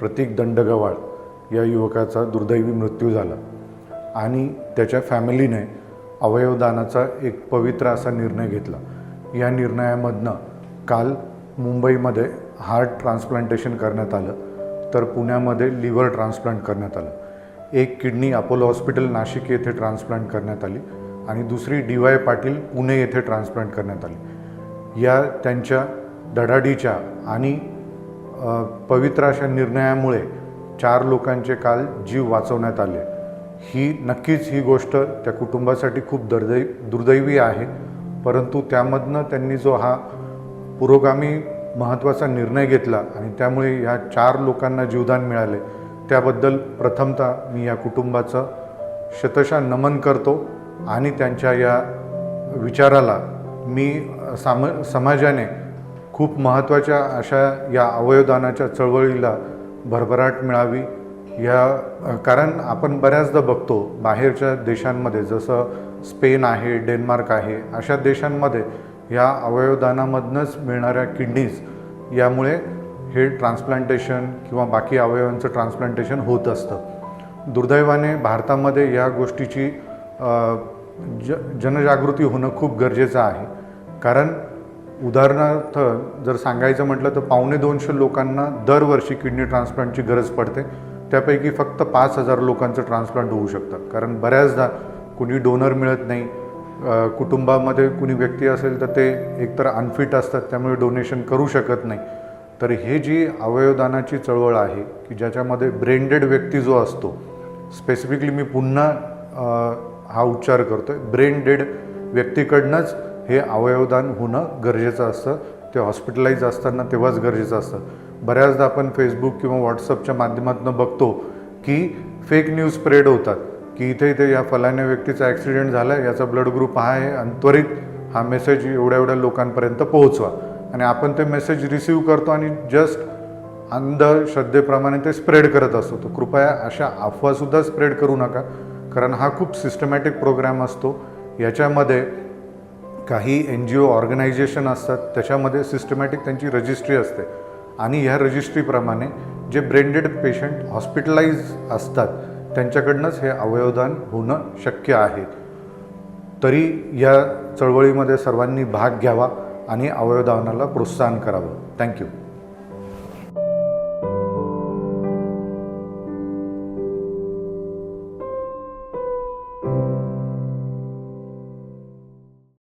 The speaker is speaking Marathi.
प्रतीक दंडगवाळ या युवकाचा दुर्दैवी मृत्यू झाला आणि त्याच्या फॅमिलीने अवयवदानाचा एक पवित्र असा निर्णय घेतला। या निर्णयामधनं काल मुंबईमध्ये हार्ट ट्रान्सप्लांटेशन करण्यात आलं, तर पुण्यामध्ये लिव्हर ट्रान्सप्लांट करण्यात आलं। एक किडनी अपोलो हॉस्पिटल नाशिक येथे ट्रान्सप्लांट करण्यात आली आणि दुसरी DY पाटील पुणे येथे ट्रान्सप्लांट करण्यात आली। या त्यांच्या धडाडीच्या आणि पवित्र अशा निर्णयामुळे 4 लोकांचे काल जीव वाचवण्यात आले। नक्कीच ही गोष्ट त्या कुटुंबासाठी खूप दुर्दैवी आहे, परंतु त्यामधनं त्यांनी जो हा पुरोगामी महत्त्वाचा निर्णय घेतला आणि त्यामुळे या 4 लोकांना जीवदान मिळाले, त्याबद्दल प्रथमतः मी या कुटुंबाचं शतशः नमन करतो आणि त्यांच्या या विचाराला मी समाजाने खूप महत्त्वाच्या अशा या अवयवदानाच्या चळवळीला भरभराट मिळावी। कारण आपण बऱ्याचदा बघतो बाहेरच्या देशांमध्ये, जसं स्पेन आहे, डेन्मार्क आहे, अशा देशांमध्ये या अवयवदानामधनंच मिळणाऱ्या किडनीज यामुळे हे ट्रान्सप्लांटेशन किंवा बाकी अवयवांचं ट्रान्सप्लांटेशन होत असतं। दुर्दैवाने भारतामध्ये या गोष्टीची जनजागृती होणं खूप गरजेचं आहे। कारण उदाहरणार्थ जर सांगायचं म्हटलं तर 250 लोकांना दरवर्षी किडनी ट्रान्सप्लांटची गरज पडते, त्यापैकी फक्त 5000 लोकांचं ट्रान्सप्लांट होऊ शकतं। कारण बऱ्याचदा कुणी डोनर मिळत नाही, कुटुंबामध्ये कुणी व्यक्ती असेल तर ते एकतर अनफिट असतात, त्यामुळे डोनेशन करू शकत नाही। तर हे जी अवयवदानाची चळवळ आहे की ज्याच्यामध्ये ब्रेन डेड व्यक्ती जो असतो, स्पेसिफिकली मी पुन्हा हा उच्चार करतोय, ब्रेन डेड व्यक्तीकडनंच हे अवयवदान होणं गरजेचं असतं। ते हॉस्पिटलाइज असताना तेव्हाच गरजेचं असतं। बऱ्याचदा आपण फेसबुक किंवा व्हॉट्सअपच्या माध्यमातून बघतो की फेक न्यूज स्प्रेड होतात की इथे या फलाण्या व्यक्तीचा ॲक्सिडेंट झाला, याचा ब्लड ग्रुप हा आहे आणि त्वरित हा मेसेज एवढ्या लोकांपर्यंत पोहोचवा, आणि आपण ते मेसेज रिसीव करतो आणि जस्ट अंधश्रद्धेप्रमाणे ते स्प्रेड करत असतो। तर कृपया अशा अफवासुद्धा स्प्रेड करू नका, कारण हा खूप सिस्टमॅटिक प्रोग्राम असतो। याच्यामध्ये काही NGO ऑर्गनायझेशन असतात, त्याच्यामध्ये सिस्टमॅटिक त्यांची रजिस्ट्री असते आणि ह्या रजिस्ट्रीप्रमाणे जे ब्रेन डेड पेशंट हॉस्पिटलाइज असतात त्यांच्याकडनंच हे अवयवदान होणं शक्य आहे। तरी या चळवळीमध्ये सर्वांनी भाग घ्यावा आणि अवयवदानाला प्रोत्साहन करावं। थँक्यू।